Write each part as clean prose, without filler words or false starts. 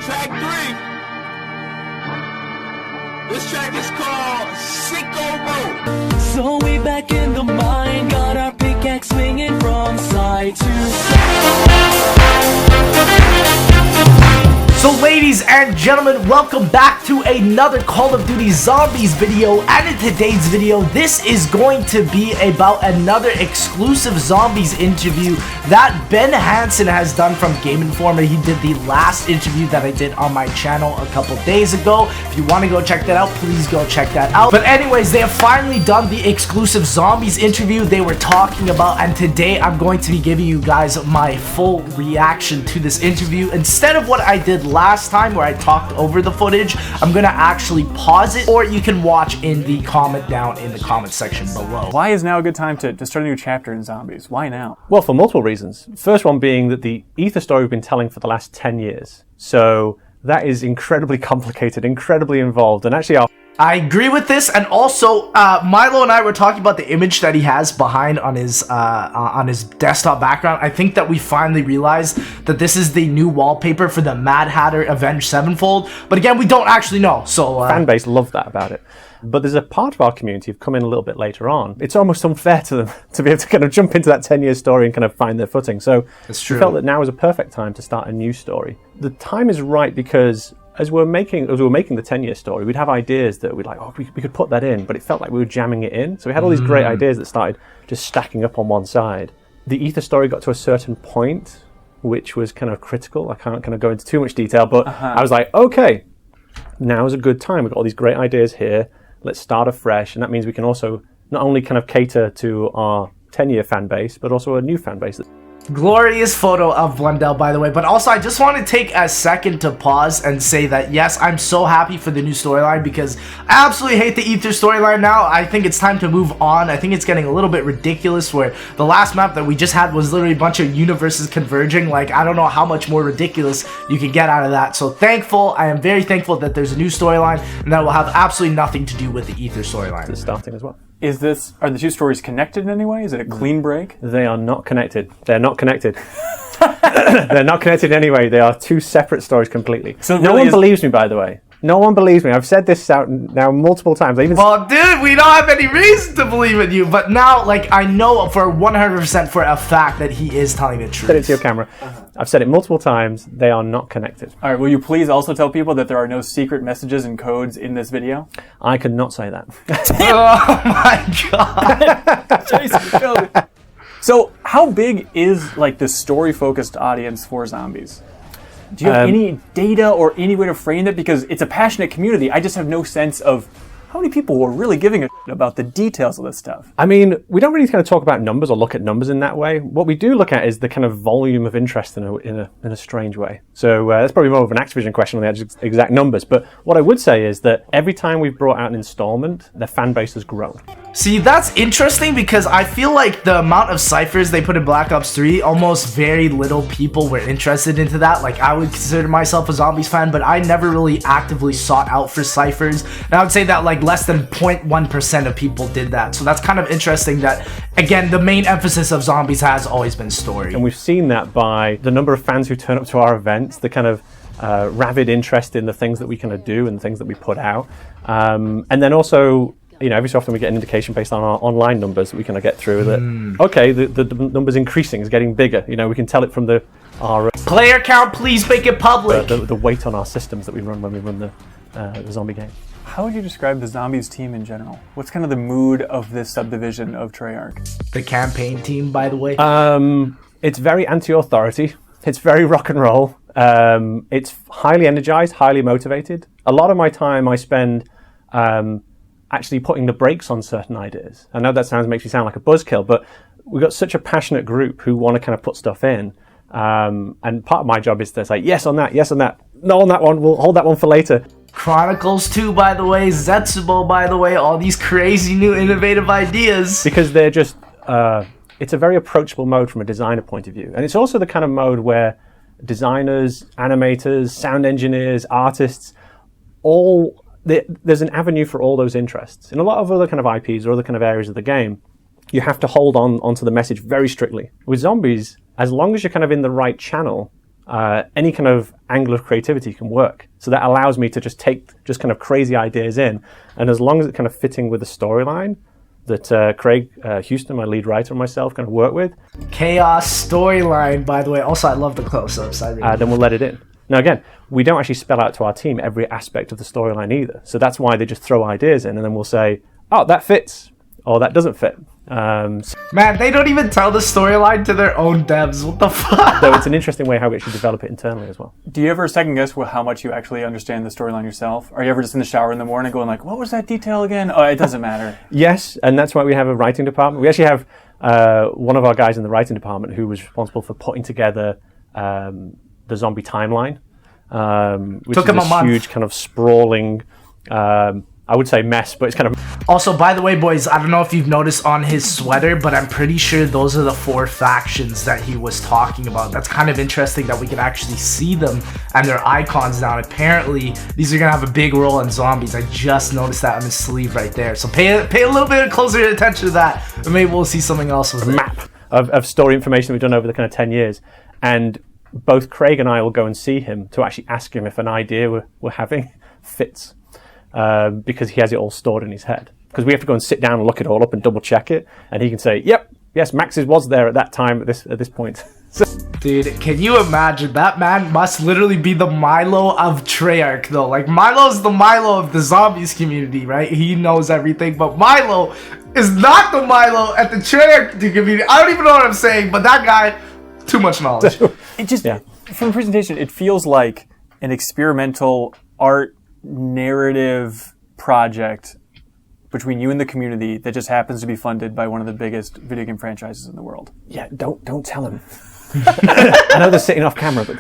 Track 3. This track is called Sicko Mode. So we back in the mine, got our pickaxe swinging from side to side. So ladies and gentlemen, welcome back to another Call of Duty Zombies video, and in today's video, this is going to be about another exclusive Zombies interview that Ben Hansen has done from Game Informer. He did the last interview that I did on my channel a couple days ago. If you want to go check that out, please go check that out. But anyways, they have finally done the exclusive Zombies interview they were talking about, and today I'm going to be giving you guys my full reaction to this interview. Instead of what I did last time where I talked over the footage, I'm gonna actually pause it, or you can watch in the comment down in the comment section below. Why is now a good time to start a new chapter in Zombies? Why now? Well, for multiple reasons. First one being that the Ether story we've been telling for the last 10 years. So that is incredibly complicated, incredibly involved, and actually I agree with this, and also Milo and I were talking about the image that he has behind on his desktop background. I think that we finally realized that this is the new wallpaper for the Mad Hatter Avenged Sevenfold, but again, we don't actually know. So fan base love that about it. But there's a part of our community who've come in a little bit later on. It's almost unfair to them to be able to kind of jump into that 10-year story and kind of find their footing. So it's true. We felt that now was a perfect time to start a new story. The time is right because as we were making the 10-year story, we'd have ideas that we'd like, oh, we could put that in, but it felt like we were jamming it in. So we had all these great ideas that started just stacking up on one side. The Ether story got to a certain point, which was kind of critical. I can't kind of go into too much detail, but I was like, okay, now is a good time. We've got all these great ideas here. Let's start afresh. And that means we can also not only kind of cater to our 10-year fan base, but also a new fan base. Glorious photo of Blundell, by the way. But also, I just want to take a second to pause and say that, yes, I'm so happy for the new storyline because I absolutely hate the Ether storyline now. I think it's time to move on. I think it's getting a little bit ridiculous where the last map that we just had was literally a bunch of universes converging. Like, I don't know how much more ridiculous you can get out of that. So I am very thankful that there's a new storyline and that will have absolutely nothing to do with the Ether storyline. It's starting as well. Are the two stories connected in any way? Is it a clean break? They are not connected. They're not connected. They're not connected anyway. They are two separate stories completely. So no one believes me, by the way. No one believes me. I've said this out now multiple times. Well, dude, we don't have any reason to believe in you. But now, like, I know for 100% for a fact that he is telling the truth. Said it to your camera. I've said it multiple times. They are not connected. All right. Will you please also tell people that there are no secret messages and codes in this video? I could not say that. Oh my god. Jason, so, how big is like the story-focused audience for Zombies? Do you have any data or any way to frame it? Because it's a passionate community. I just have no sense of how many people were really giving a shit about the details of this stuff. I mean, we don't really kind of talk about numbers or look at numbers in that way. What we do look at is the kind of volume of interest in a strange way. So that's probably more of an Activision question on the exact numbers. But what I would say is that every time we've brought out an installment, their fan base has grown. See, that's interesting because I feel like the amount of ciphers they put in Black Ops 3, almost very little people were interested into that. Like, I would consider myself a Zombies fan, but I never really actively sought out for ciphers. And I would say that like less than 0.1% of people did that. So that's kind of interesting that, again, the main emphasis of Zombies has always been story. And we've seen that by the number of fans who turn up to our events, the kind of rabid interest in the things that we kind of do and the things that we put out. And then also, you know, every so often we get an indication based on our online numbers that we kind of get through that, okay, the number's increasing, it's getting bigger. You know, we can tell it from our player count, please make it public. The weight on our systems that we run when we run the zombie game. How would you describe the Zombies team in general? What's kind of the mood of this subdivision of Treyarch? The campaign team, by the way. It's very anti-authority. It's very rock and roll. It's highly energized, highly motivated. A lot of my time I spend actually putting the brakes on certain ideas. I know that makes me sound like a buzzkill, but we've got such a passionate group who want to kind of put stuff in. And part of my job is to say, yes on that, no on that one, we'll hold that one for later. Chronicles 2, by the way, Zetsubo, by the way, all these crazy new innovative ideas. Because they're just, it's a very approachable mode from a designer point of view. And it's also the kind of mode where designers, animators, sound engineers, artists, there's an avenue for all those interests. In a lot of other kind of IPs or other kind of areas of the game, you have to hold onto the message very strictly. With Zombies, as long as you're kind of in the right channel, any kind of angle of creativity can work. So that allows me to just take just kind of crazy ideas in, and as long as it's kind of fitting with the storyline that Craig Houston, my lead writer, and myself kind of work with. Chaos storyline, by the way. Also, I love the close-ups. Then we'll let it in. Now again, we don't actually spell out to our team every aspect of the storyline either. So that's why they just throw ideas in, and then we'll say, oh, that fits, or that doesn't fit. Man, they don't even tell the storyline to their own devs. What the fuck? So it's an interesting way how we actually develop it internally as well. Do you ever second guess how much you actually understand the storyline yourself? Are you ever just in the shower in the morning going like, what was that detail again? Oh, it doesn't matter. Yes, and that's why we have a writing department. We actually have one of our guys in the writing department who was responsible for putting together the zombie timeline, which Took is him a month. huge kind of sprawling, I would say mess, but it's kind of... Also, by the way, boys, I don't know if you've noticed on his sweater, but I'm pretty sure those are the 4 factions that he was talking about. That's kind of interesting that we can actually see them and their icons now. And apparently, these are going to have a big role in zombies. I just noticed that on his sleeve right there. So pay a little bit closer attention to that, and maybe we'll see something else with it. Map of story information we've done over the kind of 10 years. And both Craig and I will go and see him to actually ask him if an idea we're having fits. Because he has it all stored in his head. Because we have to go and sit down and look it all up and double check it, and he can say, "Yep, yes, Max's was there at that time at this point." Dude, can you imagine? That man must literally be the Milo of Treyarch, though. Like, Milo's the Milo of the zombies community, right? He knows everything, but Milo is not the Milo at the Treyarch community. I don't even know what I'm saying, but that guy, too much knowledge. It just, from the presentation, it feels like an experimental art narrative project between you and the community that just happens to be funded by one of the biggest video game franchises in the world. Yeah, don't tell him. I know they're sitting off camera, but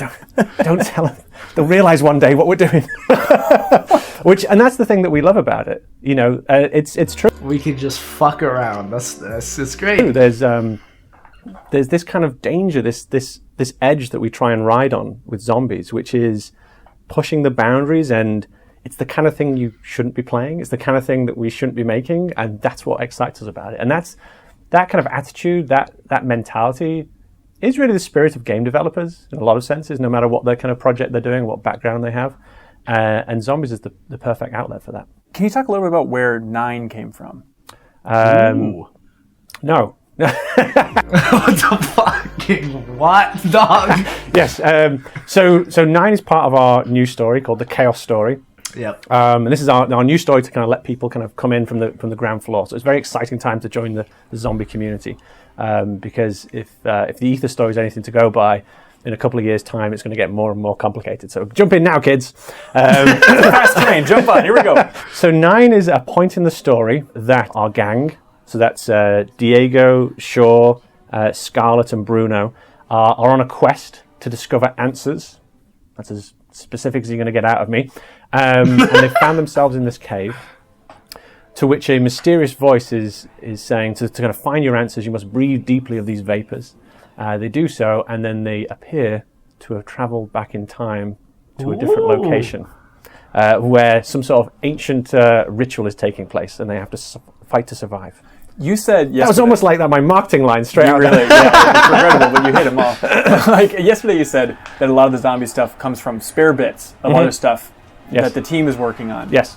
don't tell them. They'll realize one day what we're doing. And that's the thing that we love about it. You know, it's true. We can just fuck around. It's great. There's this kind of danger, this edge that we try and ride on with zombies, which is pushing the boundaries, and it's the kind of thing you shouldn't be playing. It's the kind of thing that we shouldn't be making, and that's what excites us about it. And that's that kind of attitude, that mentality is really the spirit of game developers in a lot of senses, no matter what their kind of project they're doing, what background they have. And zombies is the perfect outlet for that. Can you talk a little bit about where 9 came from? No. What the fucking what, dog? Yes. So 9 is part of our new story called the Chaos Story. Yep. And this is our new story to kind of let people kind of come in from the ground floor. So it's a very exciting time to join the zombie community, because if the Ether story is anything to go by, in a couple of years' time, it's going to get more and more complicated. So jump in now, kids. Fast train, jump on, here we go. So 9 is a point in the story that our gang, so that's Diego, Shaw, Scarlett, and Bruno, are on a quest to discover answers. That's as specific as you're going to get out of me. And they found themselves in this cave, to which a mysterious voice is saying to kind of find your answers, you must breathe deeply of these vapors. They do so, and then they appear to have traveled back in time to a different location, where some sort of ancient ritual is taking place, and they have to fight to survive. You said yesterday... That was almost like my marketing line straight out. Really, yeah, it's regrettable, but you hit them all. Like, yesterday you said that a lot of the zombie stuff comes from spare bits of other stuff that the team is working on. Yes.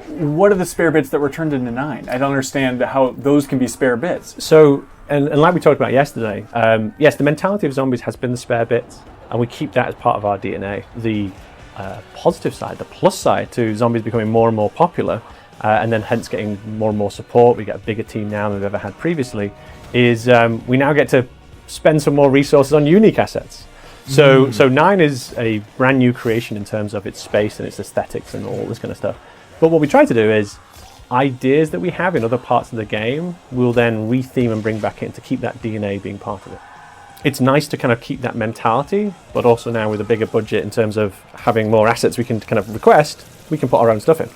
What are the spare bits that were turned into 9? I don't understand how those can be spare bits. So, and like we talked about yesterday, yes, the mentality of zombies has been the spare bits, and we keep that as part of our DNA. The positive side, the plus side to zombies becoming more and more popular, and then hence getting more and more support, we get a bigger team now than we've ever had previously, is we now get to spend some more resources on unique assets. So 9 is a brand new creation in terms of its space and its aesthetics and all this kind of stuff. But what we try to do is ideas that we have in other parts of the game, we'll then retheme and bring back in to keep that DNA being part of it. It's nice to kind of keep that mentality, but also now with a bigger budget in terms of having more assets we can kind of request, we can put our own stuff in.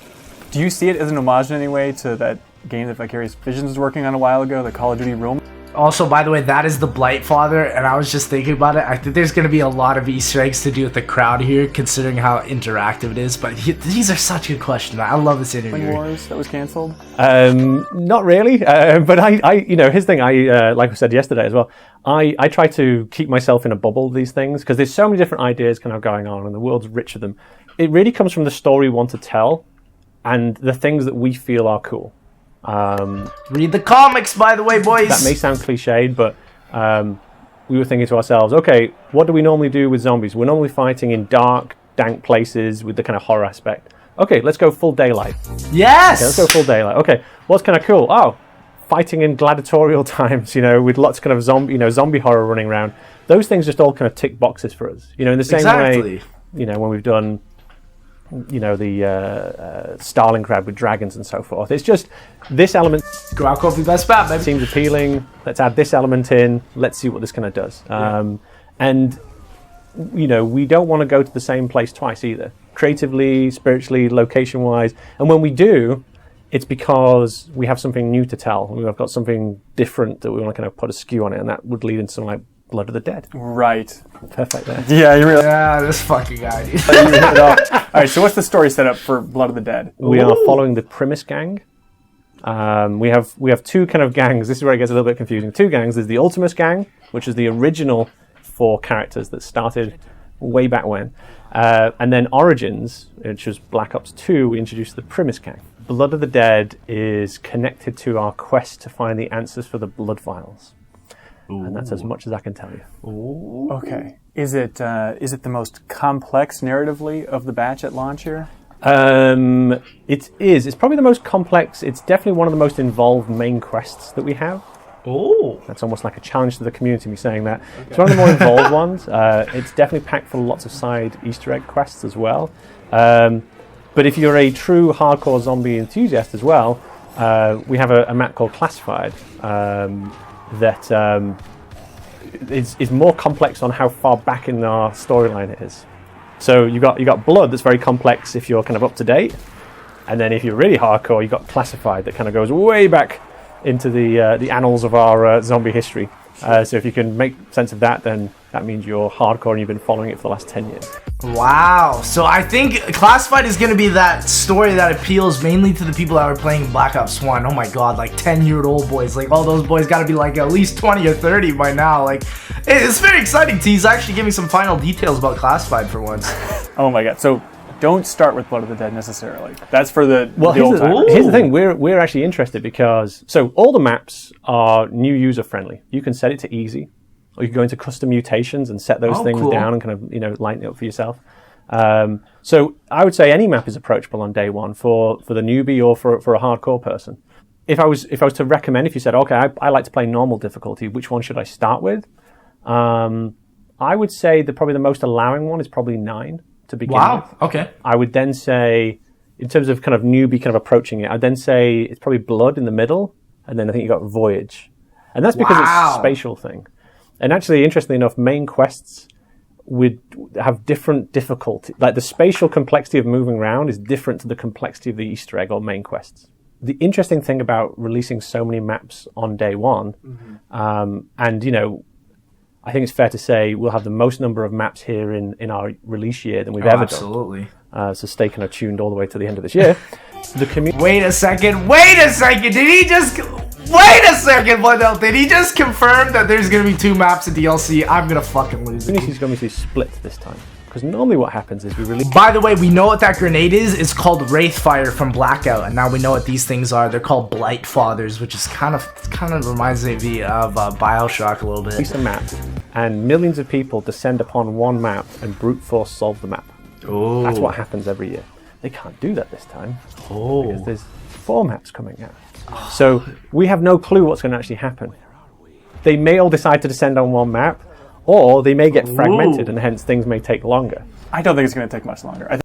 Do you see it as an homage in any way to that game that Vicarious Visions was working on a while ago, the Call of Duty Room? Also, by the way, that is the Blight Father, and I was just thinking about it. I think there's going to be a lot of Easter eggs to do with the crowd here, considering how interactive it is. But these are such good questions. I love this interview. Wars that was canceled? Not really, but here's the thing. Like I said yesterday as well, I try to keep myself in a bubble of these things because there's so many different ideas kind of going on, and the world's rich of them. It really comes from the story we want to tell, and the things that we feel are cool. Read the comics, by the way, boys. That may sound cliched, but we were thinking to ourselves, okay, what do we normally do with zombies? We're normally fighting in dark, dank places with the kind of horror aspect. Okay, let's go full daylight. Yes! Okay, let's go full daylight. Okay, what's kind of cool? Oh, fighting in gladiatorial times, with lots of kind of zombie horror running around. Those things just all kind of tick boxes for us. In the same way, when we've done the Stalingrad with dragons and so forth. It's just this element. Ground coffee best bet, baby. Seems appealing. Let's add this element in. Let's see what this kind of does. And we don't want to go to the same place twice either. Creatively, spiritually, location-wise. And when we do, it's because we have something new to tell. We've got something different that we want to kind of put a skew on it, and that would lead into something like Blood of the Dead. Right. Perfect there. Yeah, you really. Yeah, this fucking guy. You hit it off. All right, so what's the story set up for Blood of the Dead? We are following the Primus gang. We have two kind of gangs. This is where it gets a little bit confusing. Two gangs. There's the Ultimus gang, which is the original 4 characters that started way back when. And then Origins, which was Black Ops 2, we introduced the Primus gang. Blood of the Dead is connected to our quest to find the answers for the blood vials. Ooh. And that's as much as I can tell you. Ooh. Okay. Is it the most complex narratively of the batch at launch here? It is. It's probably the most complex. It's definitely one of the most involved main quests that we have. Oh, that's almost like a challenge to the community, me saying that. Okay. It's one of the more involved ones. It's definitely packed full of lots of side Easter egg quests as well. But if you're a true hardcore zombie enthusiast as well, we have a map called Classified that is more complex on how far back in our storyline it is. So you got Blood that's very complex if you're kind of up to date, and then if you're really hardcore, you got Classified that kind of goes way back into the annals of our zombie history. So if you can make sense of that, then that means you're hardcore and you've been following it for the last 10 years. Wow. So I think Classified is going to be that story that appeals mainly to the people that are playing Black Ops 1. Oh my god, like 10-year-old boys. Like all those boys got to be like at least 20 or 30 by now. Like it's very exciting. He's actually giving some final details about Classified for once. Oh my god. So don't start with Blood of the Dead necessarily. That's for the old timers. Here's the thing. We're actually interested because all the maps are new user friendly. You can set it to easy, or you can go into custom mutations and set those things down and kind of lighten it up for yourself. So I would say any map is approachable on day one for the newbie or for a hardcore person. If I was to recommend, if you said, okay, I like to play normal difficulty, which one should I start with? I would say that probably the most allowing one is probably 9. To begin with. Okay. I would then say, in terms of kind of newbie kind of approaching it, I'd then say it's probably Blood in the middle, and then I think you got Voyage. And that's because it's a spatial thing. And actually, interestingly enough, main quests would have different difficulty. Like the spatial complexity of moving around is different to the complexity of the Easter egg or main quests. The interesting thing about releasing so many maps on day one, and I think it's fair to say we'll have the most number of maps here in our release year than we've ever done. Absolutely. So stay kind of tuned all the way to the end of this year. Wait a second. Did he just... Wait a second, Blundell. Did he just confirm that there's going to be 2 maps in DLC? I'm going to fucking lose it. Community's going to be split this time. Because normally what happens is we release... By the way, we know what that grenade is. It's called Wraithfire from Blackout. And now we know what these things are. They're called Blight Fathers, which is kind of reminds me of Bioshock a little bit. Release a map, and millions of people descend upon one map and brute force solve the map. Oh. That's what happens every year. They can't do that this time. Because there's 4 maps coming out. So we have no clue what's going to actually happen. They may all decide to descend on one map, or they may get fragmented, and hence things may take longer. I don't think it's going to take much longer.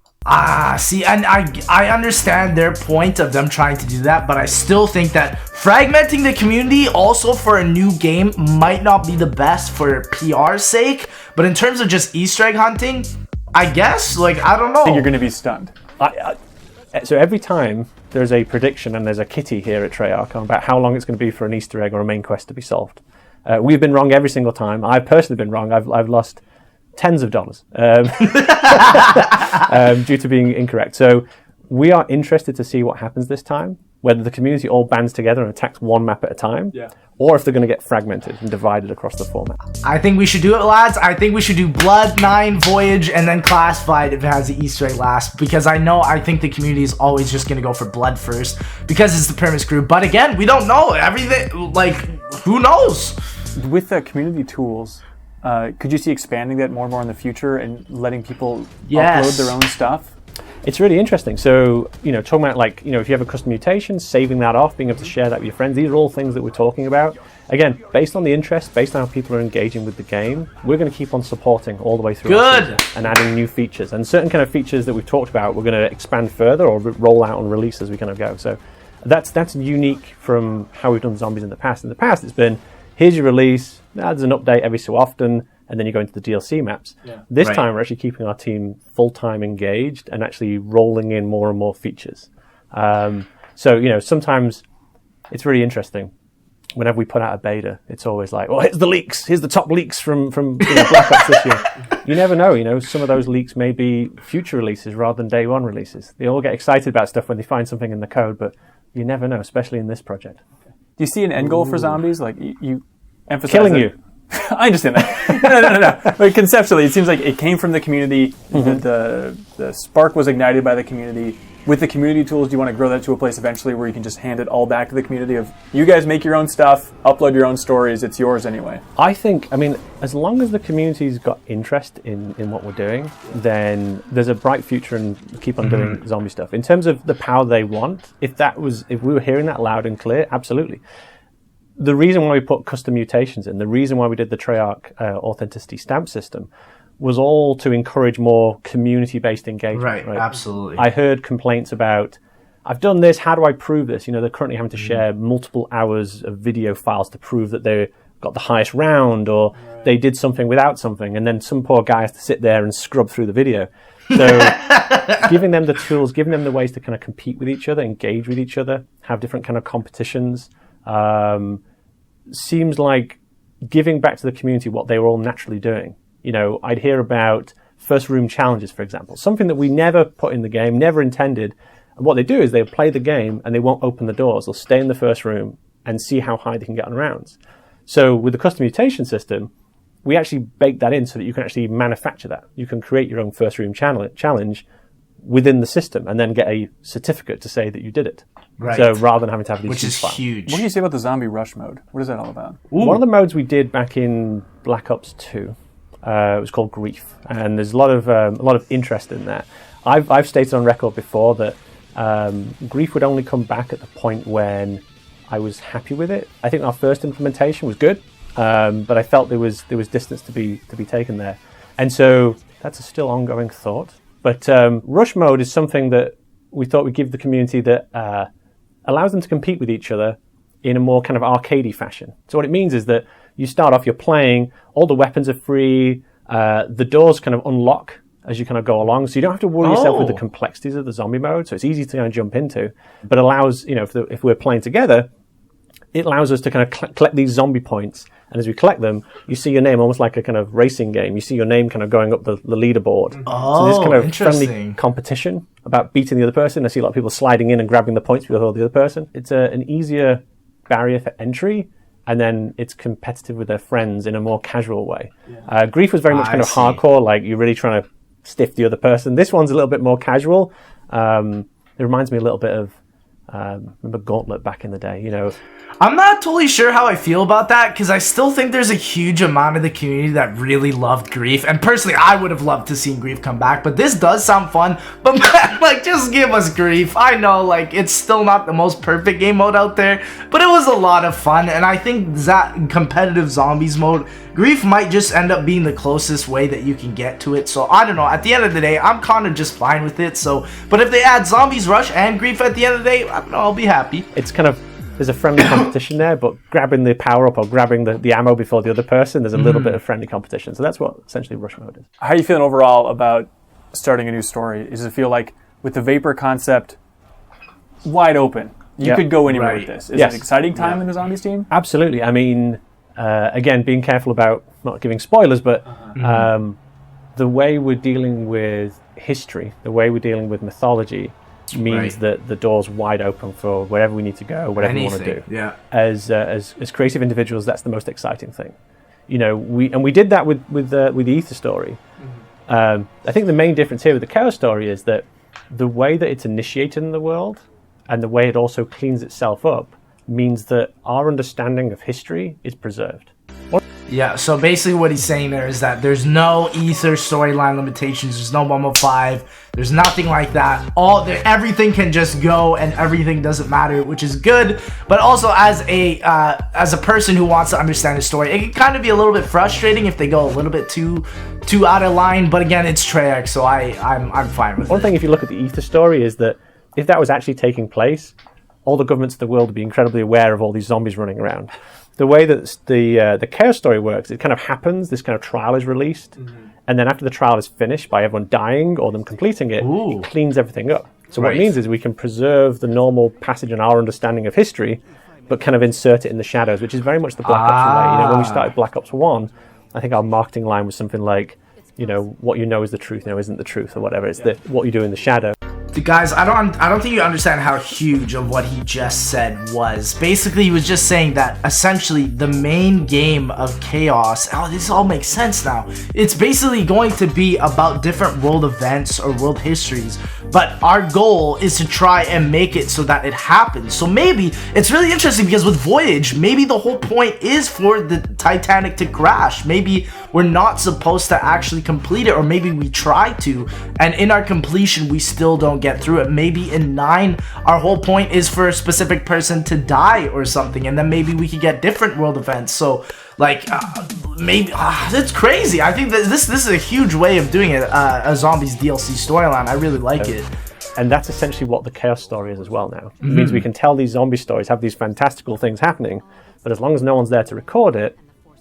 See, and I understand their point of them trying to do that, but I still think that fragmenting the community also for a new game might not be the best for PR's sake, but in terms of just Easter egg hunting, I guess, I don't know. I think you're going to be stunned. So every time there's a prediction and there's a kitty here at Treyarch about how long it's going to be for an Easter egg or a main quest to be solved, We've been wrong every single time. I've personally been wrong. I've lost tens of dollars due to being incorrect. So we are interested to see what happens this time, whether the community all bands together and attacks one map at a time, or if they're going to get fragmented and divided across the format. I think we should do it, lads. I think we should do Blood, 9, Voyage, and then Classified if it has the Easter egg last, because I think the community is always just going to go for Blood first, because it's the Pyramid Crew. But again, we don't know everything. Like, who knows? With the community tools, could you see expanding that more and more in the future and letting people upload their own stuff? It's really interesting. So, talking about if you have a custom mutation, saving that off, being able to share that with your friends, these are all things that we're talking about. Again, based on the interest, based on how people are engaging with the game, we're going to keep on supporting all the way through and adding new features. And certain kind of features that we've talked about, we're going to expand further or roll out and release as we kind of go. So that's unique from how we've done zombies in the past. In the past, it's been, here's your release, there's an update every so often, and then you go into the DLC maps. This time, we're actually keeping our team full-time engaged and actually rolling in more and more features. So, sometimes it's really interesting. Whenever we put out a beta, it's always like, well, here's the leaks. Here's the top leaks from Black Ops this year. You never know. Some of those leaks may be future releases rather than day one releases. They all get excited about stuff when they find something in the code, but you never know, especially in this project. Do you see an end goal for zombies? Like, you emphasize killing you. I understand that. No. But conceptually, it seems like it came from the community. The spark was ignited by the community. With the community tools, do you want to grow that to a place eventually where you can just hand it all back to the community of, you guys make your own stuff, upload your own stories, it's yours anyway? I think, as long as the community's got interest in what we're doing, then there's a bright future and keep on doing zombie stuff. In terms of the power they want, if we were hearing that loud and clear, absolutely. The reason why we put custom mutations in, the reason why we did the Treyarch authenticity stamp system, was all to encourage more community-based engagement. Right, absolutely. I heard complaints about, I've done this, how do I prove this? They're currently having to share multiple hours of video files to prove that they got the highest round, or they did something without something, and then some poor guy has to sit there and scrub through the video. So giving them the tools, giving them the ways to kind of compete with each other, engage with each other, have different kind of competitions, seems like giving back to the community what they were all naturally doing. I'd hear about first room challenges, for example, something that we never put in the game, never intended. And what they do is they'll play the game and they won't open the doors. They'll stay in the first room and see how high they can get on rounds. So with the custom mutation system, we actually bake that in so that you can actually manufacture that. You can create your own first room challenge within the system and then get a certificate to say that you did it. Right. So rather than having to have these which is huge. What do you say about the zombie rush mode? What is that all about? One of the modes we did back in Black Ops 2, it was called Grief, and there's a lot of interest in that. I've stated on record before that Grief would only come back at the point when I was happy with it. I think our first implementation was good, but I felt there was distance to be taken there, and so that's a still ongoing thought. But Rush mode is something that we thought would give the community that allows them to compete with each other in a more kind of arcadey fashion. So what it means is that you start off, you're playing, all the weapons are free, the doors kind of unlock as you kind of go along, so you don't have to worry yourself with the complexities of the zombie mode, so it's easy to kind of jump into, but allows, if we're playing together, it allows us to kind of collect these zombie points, and as we collect them, you see your name, almost like a kind of racing game, you see your name kind of going up the leaderboard. So there's kind of friendly competition about beating the other person. I see a lot of people sliding in and grabbing the points before the other person. It's an easier barrier for entry, and then it's competitive with their friends in a more casual way. Grief was very much kind of hardcore, like you're really trying to stiff the other person. This one's a little bit more casual. It reminds me a little bit of remember Gauntlet back in the day, I'm not totally sure how I feel about that, because I still think there's a huge amount of the community that really loved Grief, and personally I would have loved to see Grief come back, but this does sound fun. But man, just give us Grief. I know it's still not the most perfect game mode out there, but it was a lot of fun, and I think that competitive zombies mode, Grief might just end up being the closest way that you can get to it. So I don't know, at the end of the day I'm kind of just fine with it. So but if they add Zombies Rush and Grief at the end of the day, I don't know, I'll be happy. It's kind of, there's a friendly competition there, but grabbing the power-up or grabbing the ammo before the other person, there's a little bit of friendly competition. So that's what essentially Rush mode is. How are you feeling overall about starting a new story? Does it feel like, with the Vapor concept wide open, you could go anywhere with this? Is it an exciting time in the Zombies team? Absolutely. Again, being careful about not giving spoilers, but the way we're dealing with history, the way we're dealing with mythology, means that the door's wide open for wherever we need to go, whatever we want to do. Yeah. As creative individuals, that's the most exciting thing. You know, we did that with the Ether story. I think the main difference here with the Chaos story is that the way that it's initiated in the world and the way it also cleans itself up means that our understanding of history is preserved. Yeah, so basically what he's saying there is that there's no Ether storyline limitations, there's no 115, there's nothing like that. Everything can just go and everything doesn't matter, which is good. But also as a person who wants to understand the story, it can kind of be a little bit frustrating if they go a little bit too out of line. But again, it's Treyarch, so I'm fine with it. One thing, if you look at the Ether story, is that if that was actually taking place, all the governments of the world would be incredibly aware of all these zombies running around. The way that the Chaos story works, it kind of happens, this kind of trial is released, and then after the trial is finished by everyone dying or them completing it, it cleans everything up. So what it means is we can preserve the normal passage in our understanding of history, but kind of insert it in the shadows, which is very much the Black Ops way. You know, when we started Black Ops 1, I think our marketing line was something like, you know, what you know is the truth, isn't the truth, or whatever. It's what you do in the shadow. Guys, I don't think you understand how huge of what he just said was. Basically, he was just saying that essentially the main game of Chaos, this all makes sense now. It's basically going to be about different world events or world histories, but our goal is to try and make it so that it happens. So maybe it's really interesting because with Voyage, maybe the whole point is for the Titanic to crash. Maybe we're not supposed to actually complete it, or maybe we try to, and in our completion we still don't get through it. Maybe in 9 our whole point is for a specific person to die or something, and then maybe we could get different world events. So like maybe that's crazy. I think that this is a huge way of doing it, a Zombies DLC storyline. I really like it. And that's essentially what the Chaos story is as well now. It means we can tell these zombie stories, have these fantastical things happening, but as long as no one's there to record it,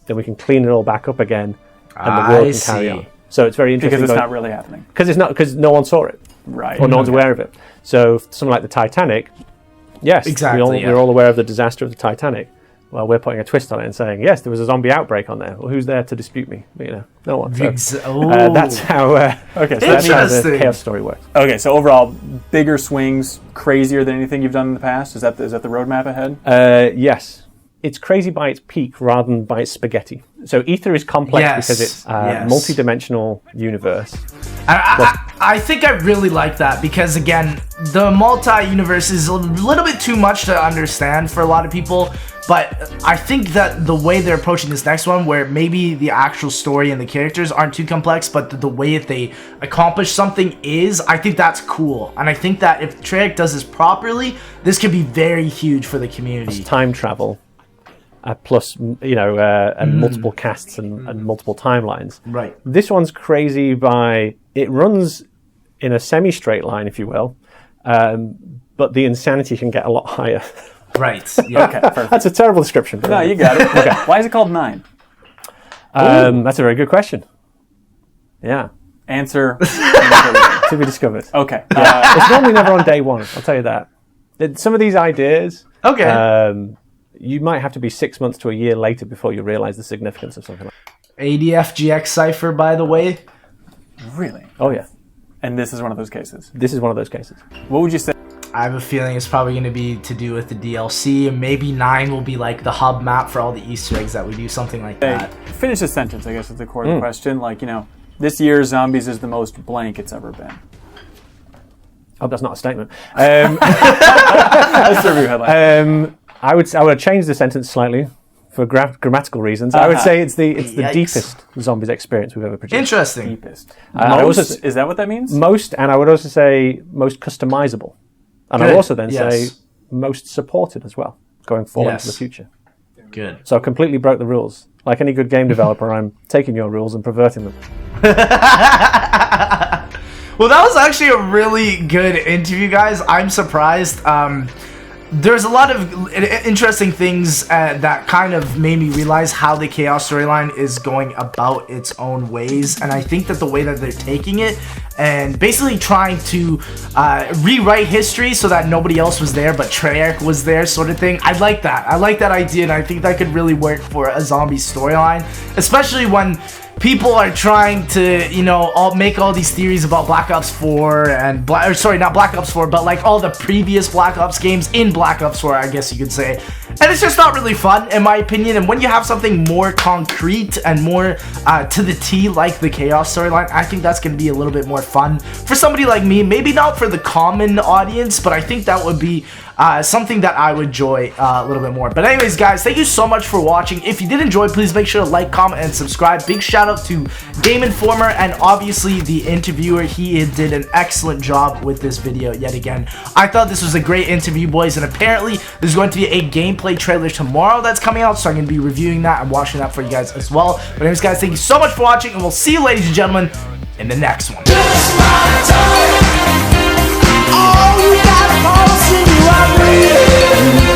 then we can clean it all back up again, and the world can carry on. So it's very interesting. Because it's not really happening. Because no one saw it. Right. Or no one's aware of it. So something like the Titanic, yes, exactly, we're all aware of the disaster of the Titanic. Well, we're putting a twist on it and saying, yes, there was a zombie outbreak on there. Well, who's there to dispute me? You know, no one. So, that's how. Okay, so that's how the Chaos story works. Okay, so overall, bigger swings, crazier than anything you've done in the past. Is that the roadmap ahead? Yes. It's crazy by its peak rather than by its spaghetti. So Ether is complex because it's a multi-dimensional universe. I think I really like that because, again, the multi-universe is a little bit too much to understand for a lot of people, but I think that the way they're approaching this next one, where maybe the actual story and the characters aren't too complex, but the way that they accomplish something is, I think that's cool. And I think that if Treyarch does this properly, this could be very huge for the community. It's time travel. Plus, and multiple casts and multiple timelines. Right. This one's crazy by, it runs in a semi-straight line, if you will, but the insanity can get a lot higher. Right. Yeah. Okay, perfect. That's a terrible description. No, you got it. Okay. Why is it called 9? That's a very good question. Yeah. Answer. To be discovered. Okay. It's normally never on day one, I'll tell you that. Some of these ideas... Okay. You might have to be 6 months to a year later before you realize the significance of something like that. ADF GX Cypher, by the way. Really? Oh, yeah. And this is one of those cases? This is one of those cases. What would you say? I have a feeling it's probably going to be to do with the DLC, and maybe 9 will be like the hub map for all the Easter eggs that we do, something like that. Finish the sentence, I guess, is the core of the question. Like, this year's Zombies is the most blank it's ever been. Oh, that's not a statement. That's the review headline. I would change the sentence slightly for grammatical reasons. I would say it's the deepest Zombies experience we've ever produced. Interesting. Deepest. Is that what that means? Most, and I would also say most customizable. And I would also then say most supported as well, going forward into the future. Good. So I completely broke the rules. Like any good game developer, I'm taking your rules and perverting them. Well, that was actually a really good interview, guys. I'm surprised. There's a lot of interesting things that kind of made me realize how the Chaos storyline is going about its own ways, and I think that the way that they're taking it and basically trying to rewrite history so that nobody else was there but Treyarch was there, sort of thing. I like that. I like that idea, and I think that could really work for a zombie storyline, especially when people are trying to, you know, make all these theories about Black Ops 4 and sorry, not Black Ops 4, but like all the previous Black Ops games in Black Ops 4, I guess you could say. And it's just not really fun, in my opinion. And when you have something more concrete and more to the T, like the Chaos storyline, I think that's going to be a little bit more fun for somebody like me. Maybe not for the common audience, but I think that would be something that I would enjoy a little bit more. But anyways, guys, thank you so much for watching. If you did enjoy, please make sure to like, comment, and subscribe. Big shout out to Game Informer and obviously the interviewer. He did an excellent job with this video yet again. I thought this was a great interview, boys, and apparently there's going to be a gameplay trailer tomorrow that's coming out, so I'm going to be reviewing that and watching that for you guys as well. But anyways, guys, thank you so much for watching, and we'll see you, ladies and gentlemen, in the next one. Oh, you got a pulse in you, I breathe.